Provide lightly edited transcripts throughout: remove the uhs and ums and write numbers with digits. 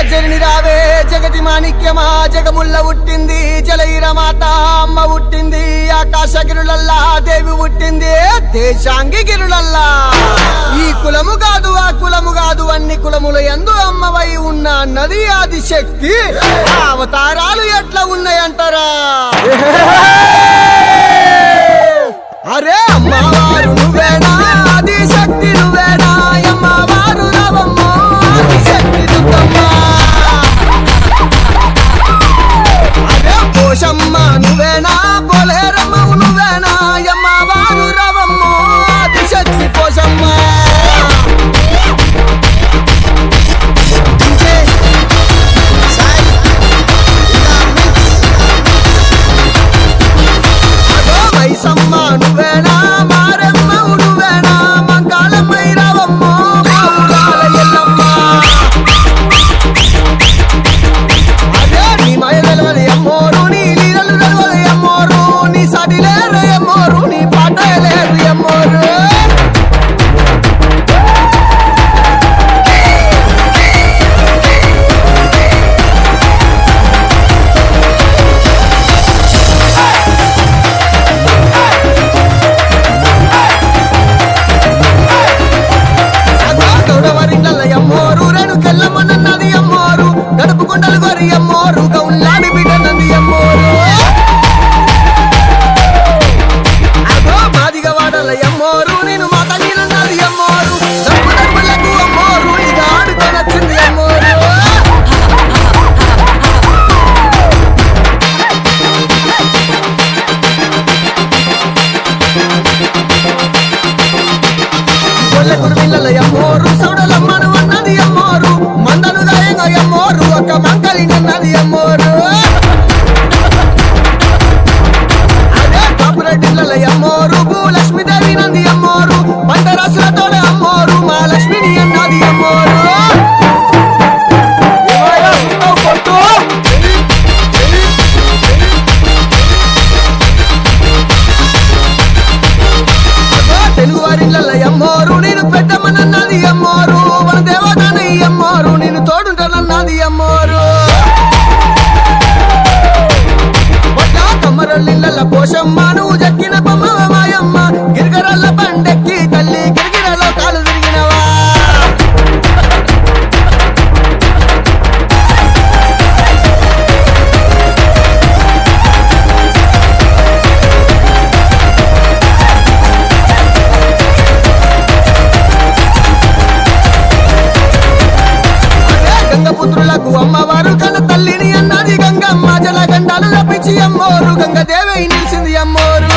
జగని రావే జగతి మాణిక్యమా జగముల్ల పుట్టింది జలైర మాత అమ్మ పుట్టింది ఆకాశ గిరులల్లా దేవి పుట్టింది దేశాంగి గిరులల్లా ఈ కులము కాదు ఆ కులము కాదు అన్ని కులముల యందు అమ్మవై ఉన్న నది ఆది శక్తి అవతారాలు ఎట్లా ఉన్నాయంటారా అరే అమ్మవారు నువ్వేనా ఆది శక్తి నువ్వేనా అమ్మవారు రావమ్మ ఆది శక్తి దుర్గమ్మ అరే పోషమ్మ నువ్వేనా పోలేరమ్మ నువ్వేనా అమ్మవారు రావమ్మ ఆది శక్తి పోషమ్మ వైసమ్మ నువ్వేనా మారమ్మ నువ్వేనా మంకాళమ్మై రావమ్మ బావురాల ఎల్లమ్మ అదే నీ మయ తెలవది అమ్మోరు నీ లీలలు తెలవది అమ్మోరు నీ సాటి లేరు అమ్మోరు నీ పాట లేరు అమ్మోరు కెల్లమన్నది అమ్మోరు గడుపు కొండలు గొరి అమ్మోరు గౌలాని బిడ్డనంది అమ్మోరు అగో మాదిగ వాడల అమ్మోరు నేను మా తల్లినన్నది అమ్మోరు డబ్బు డబ్బులకు అమ్మోరు ఇక ఆడుకొనొచ్చింది అమ్మోరు కొల్లెకురు పిల్లల అమ్మోరు సౌడలమ్మను అన్నది అమ్మోరు మందను గాయంగా అమ్మోరు ఒక మంకలి నన్నది అమ్మోరు అదే కాపురెడ్డిళ్ళ అమ్మోరు భూలక్ష్మీదేవి నంది అమ్మోరు పంట రాసులతోడ అమ్మోరు మా లక్ష్మిని అన్నది అమ్మోరు తెలుగు వారిళ్ళ అమ్మోరు నేను పెద్దమ్మనన్నది అమ్మోరు మన దేవతని అమ్మోరు నేను తోడుంటానన్నది అమ్మోరు కమ్మరొల్లిళ్ళ పోషమ్మ నువ్వు జక్కిన బొమ్మ మాయమ్మ గిరిగరల్ల బండెక్కి తల్లి గిరిగిరలో కాలు తిరిగినవా గంగపుత్రులకు అమ్మవారు కన్న తల్లిని అన్నది గంగమ్మ జల గండాలు రప్పించి అమ్మోరు గంగదేవి నిలిచింది అమ్మోరు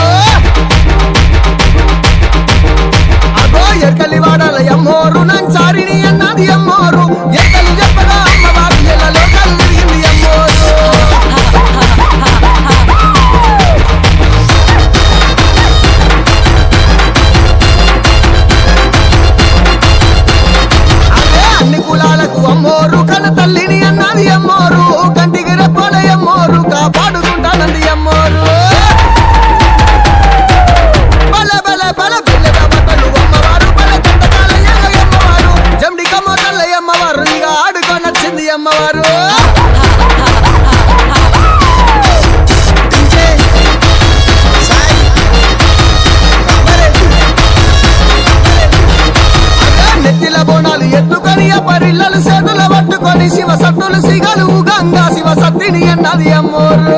అగో ఎర్కలి వాడాల అమ్మోరు నంచారిని అన్నది అమ్మోరు ఎక్కలు చెప్పగా అమ్మవారు ఎల్లలో కలు తిరిగింది అమ్మోరు అదే అన్ని కులాలకు అమ్మోరు కన్న తల్లిని అన్నది అమ్మోరు కంటికి రెప్పల అమ్మోరు కాపాడుకుంటానంది అమ్మోరు బల బల బల పిల్లగా బట్టలు అమ్మవారు బల కంటకాల అమ్మవారు జమ్డి కమ్మతల్ల అమ్మవారు ఇక ఆడుకొనొచ్చింది అమ్మవారు నెత్తిల బోనాలు ఎత్తుకొని పరిల్లలు చేతుల పట్టుకొని శివ సత్తులు సిగలు గంగా శివ సత్తిని అన్నది అమ్మోరు